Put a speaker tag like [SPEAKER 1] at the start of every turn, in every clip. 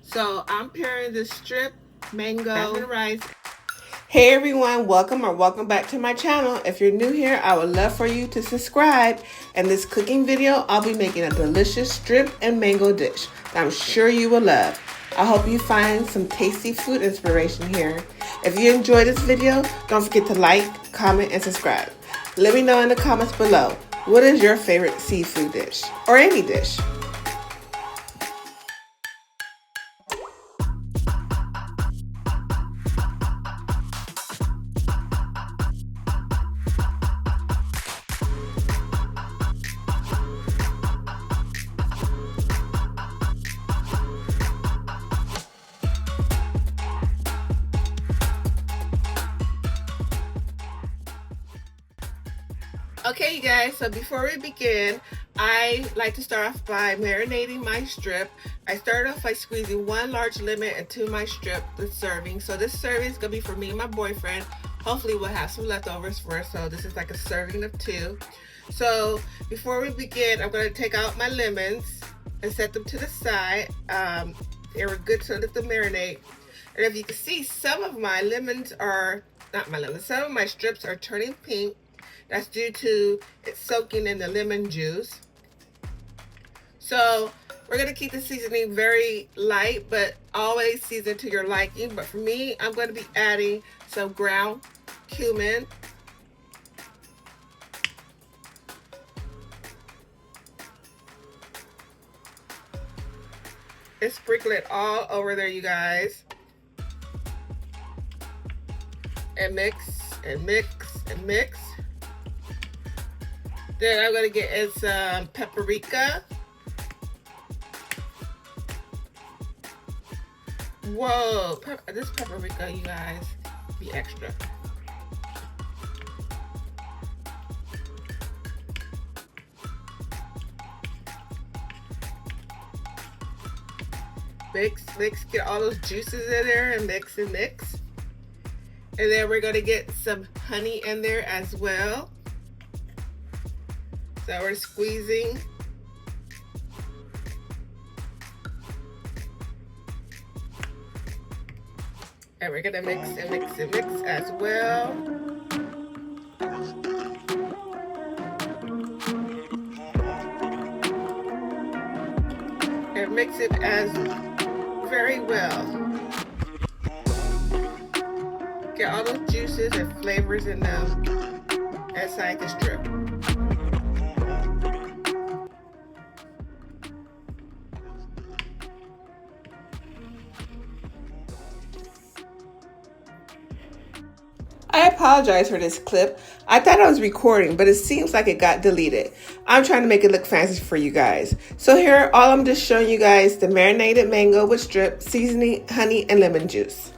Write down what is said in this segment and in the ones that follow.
[SPEAKER 1] So I'm pairing the strip mango and rice.
[SPEAKER 2] Hey everyone, welcome back to my channel. If you're new here, I would love for you to subscribe. In this cooking video, I'll be making a delicious strip and mango dish that I'm sure you will love. I hope you find some tasty food inspiration here. If you enjoyed this video, don't forget to like, comment, and subscribe. Let me know in the comments below, what is your favorite seafood dish or any dish?
[SPEAKER 1] Okay, you guys, so before we begin, I like to start off by marinating my strip. I start off by squeezing 1 large lemon into my strip, the serving. So this serving is going to be for me and my boyfriend. Hopefully we'll have some leftovers for us, so this is like a serving of 2. So before we begin, I'm going to take out my lemons and set them to the side. They were good to let them marinate. And if you can see, some of my lemons are, some of my strips are turning pink. That's due to it soaking in the lemon juice. So we're going to keep the seasoning very light, but always season to your liking. But for me, I'm going to be adding some ground cumin. And sprinkle it all over there, you guys. And mix and mix and mix. Then I'm going to get in some paprika. Whoa, this paprika, you guys, be extra. Mix, mix, get all those juices in there and mix and mix. And then we're going to get some honey in there as well. So we're squeezing. And we're gonna mix and mix and mix as well. And mix it as very well. Get all those juices and flavors in them inside the strip.
[SPEAKER 2] I apologize for this clip. I thought I was recording, but it seems like it got deleted. I'm trying to make it look fancy for you guys. So here, all I'm just showing you guys the marinated mango with strip, seasoning, honey, and lemon juice.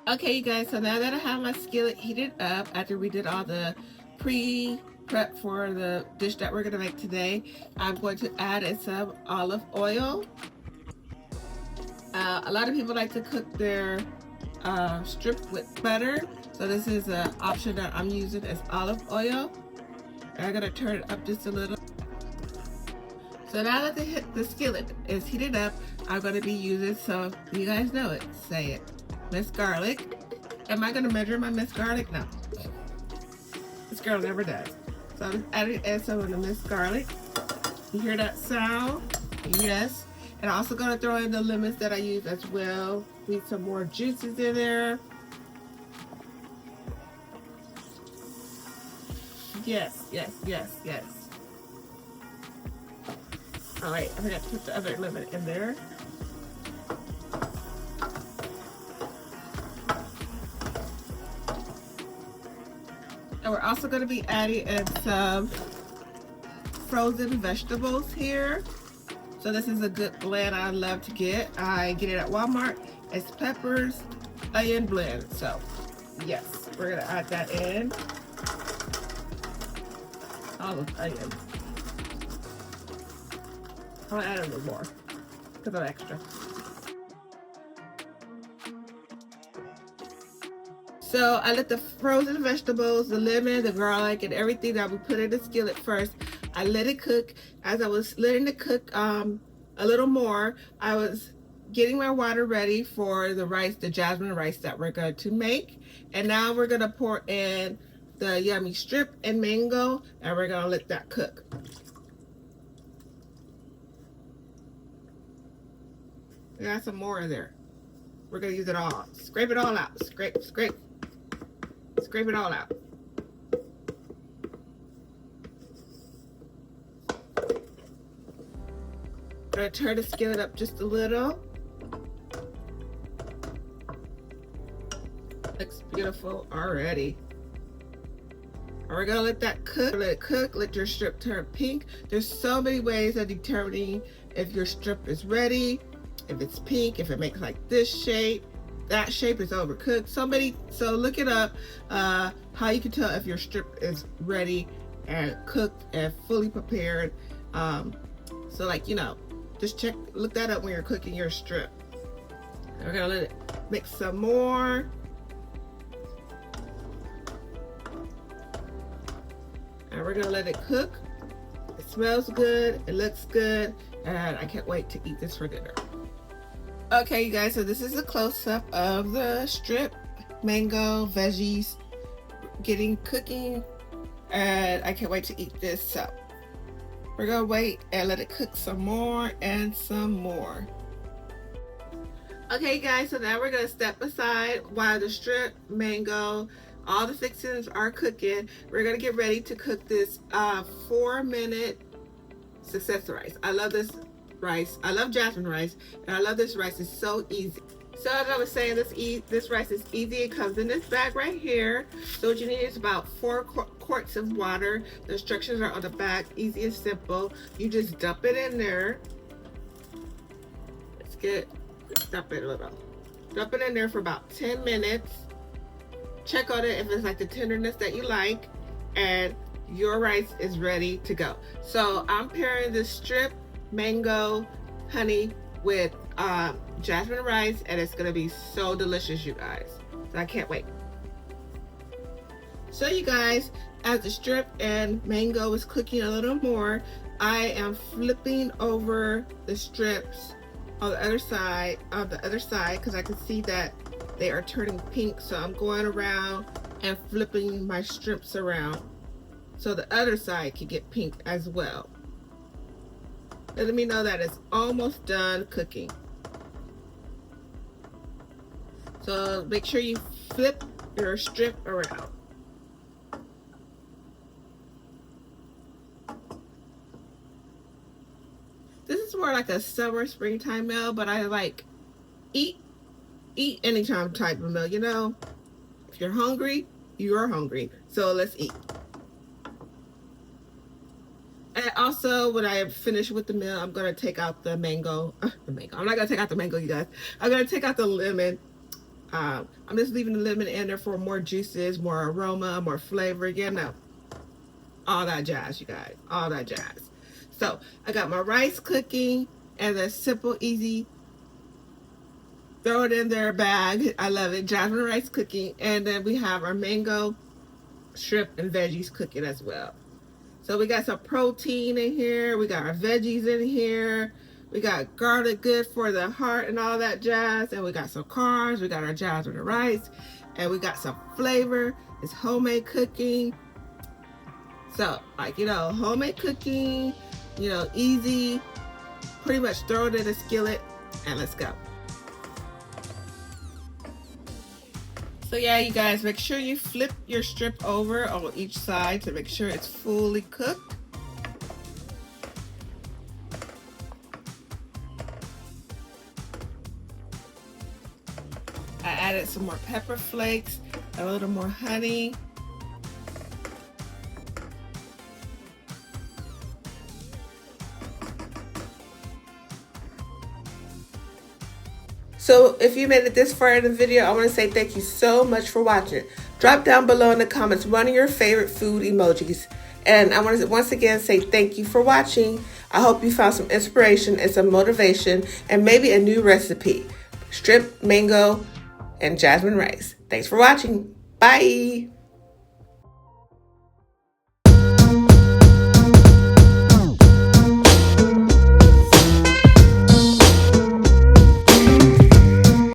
[SPEAKER 1] Okay, you guys, so now that I have my skillet heated up, after we did all the pre-prep for the dish that we're gonna make today, I'm going to add in some olive oil. A lot of people like to cook their strip with butter, so this is an option that I'm using as olive oil. And I'm gonna turn it up just a little. So now that the skillet is heated up, I'm gonna be using, so you guys know it, say it, minced garlic. Am I gonna measure my minced garlic? No, this girl never does. So I'm adding some of the minced garlic. You hear that sound? Yes. And I'm also gonna throw in the lemons that I use as well. Need some more juices in there. Yes, yes, yes, yes. All right, I forgot to put the other lemon in there. And we're also going to be adding in some frozen vegetables here. So this is a good blend I love to get. I get it at Walmart. It's peppers, onion blend. So yes, we're gonna add that in. All those onions. I'll add a little more because I'm extra. So I let the frozen vegetables, the lemon, the garlic, and everything that we put in the skillet first. I let it cook. As I was letting it cook a little more, I was getting my water ready for the rice, the jasmine rice that we're going to make. And now we're going to pour in the yummy strip and mango, and we're going to let that cook. We got some more in there. We're going to use it all. Scrape it all out. Scrape, scrape. Scrape it all out. Gonna turn the skillet up just a little. Looks beautiful already. And we're gonna let that cook. Let it cook. Let your strip turn pink. There's so many ways of determining if your strip is ready. If it's pink, if it makes like this shape, that shape is overcooked. So look it up. How you can tell if your strip is ready and cooked and fully prepared. So like, you know, just look that up when you're cooking your strip. We're gonna let it mix some more. And we're gonna let it cook. It smells good, it looks good, and I can't wait to eat this for dinner. Okay, you guys, so this is a close-up of the strip, mango, veggies, cooking, and I can't wait to eat this. So we're gonna wait and let it cook some more and some more. Okay guys, so now we're gonna step aside while the strip, mango, all the fixings are cooking. We're gonna get ready to cook this 4-minute success rice. I love this rice. I love jasmine rice, and I love this rice. It's so easy. So as I was saying, this rice is easy. It comes in this bag right here. So what you need is about 4 quarts of water. The instructions are on the back, easy and simple. You just dump it in there. Dump it a little. Dump it in there for about 10 minutes. Check on it if it's like the tenderness that you like, and your rice is ready to go. So I'm pairing this strip, mango, honey with jasmine rice, and it's gonna be so delicious, you guys. So I can't wait. So you guys, as the strip and mango is cooking a little more, I am flipping over the strips on the other side, because I can see that they are turning pink. So I'm going around and flipping my strips around so the other side can get pink as well. Letting me know that it's almost done cooking. So make sure you flip your strip around. This is more like a summer, springtime meal, but I like eat anytime type of meal, you know? If you're hungry, you're hungry. So let's eat. And also, when I finish with the meal, I'm gonna take out the mango. I'm not gonna take out the mango, you guys. I'm gonna take out the lemon. I'm just leaving the lemon in there for more juices, more aroma, more flavor, you know. All that jazz, you guys. All that jazz. So I got my rice cooking and a simple, easy, throw it in their bag. I love it. Jasmine rice cooking. And then we have our mango, shrimp, and veggies cooking as well. So we got some protein in here. We got our veggies in here. We got garlic, good for the heart and all that jazz. And we got some carbs. We got our jasmine rice. And we got some flavor. It's homemade cooking. So, like, you know, homemade cooking, you know, easy. Pretty much throw it in a skillet and let's go. So yeah, you guys, make sure you flip your strip over on each side to make sure it's fully cooked. I added some more pepper flakes, a little more honey.
[SPEAKER 2] So if you made it this far in the video, I want to say thank you so much for watching. Drop down below in the comments one of your favorite food emojis. And I want to once again say thank you for watching. I hope you found some inspiration and some motivation and maybe a new recipe. Strip, mango, and jasmine rice. Thanks for watching. Bye.